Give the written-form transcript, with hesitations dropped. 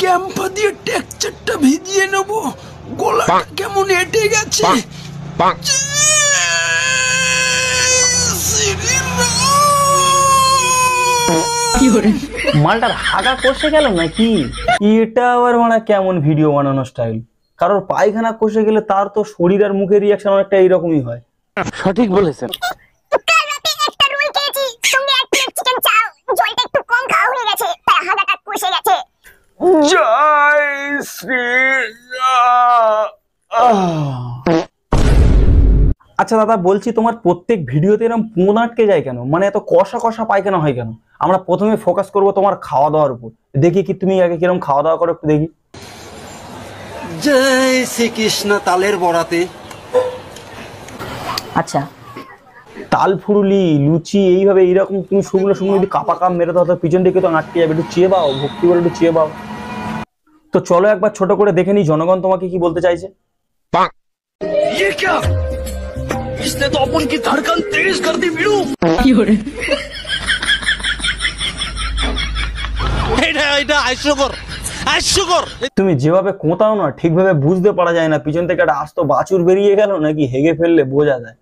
ক্যাম্পা দিয়ে টেক্সচারটা ভিজিয়ে নেব। গলাটা কেমন এঁটে গেছে। মালটার হাগা কষে গেল নাকি? এটা আবার মানে কেমন ভিডিও বানানো স্টাইল? কারোর পায়খানা কষে গেলে তার তো শরীর আর মুখের রিয়াকশন অনেকটা এইরকমই হয়। সঠিক বলেছেন। জয় শ্রী। আচ্ছা দাদা বলছি, তোমার প্রত্যেক ভিডিওতে এরকম পুন আটকে যায় কেন? মানে এত কষা কষা পায়খানা হয় কেন? আমরা প্রথমে ফোকাস করব তোমার খাওয়া দাওয়ার উপর। দেখি কি তুমি আগে কিরকম খাওয়া দাওয়া করো একটু দেখি। জয় শ্রীকৃষ্ণ। তালের বড়াতে আচ্ছা তাল ফুরুলি লুচি এইভাবে এইরকম তুমি শুকনো শুকনো যদি কাপা কাপ মেরে দাও তো পিছন দিকে তো আটকে যাবে। একটু চেয়ে পাও, ভক্তি করে একটু চেয়ে পাও। তো চলো একবার ছোট করে দেখে নি জনগণ তোমাকে কি বলতে চাইছে। इसने तो अपन की धड़कन तेज कर दी वीरू। তুমি যেভাবে কোঁতাও না ঠিকভাবে বুঝতে পারা যায় না পিছন থেকে একটা আস্ত বাছুর বেরিয়ে গেল নাকি হেগে ফেললে বোঝা যায়।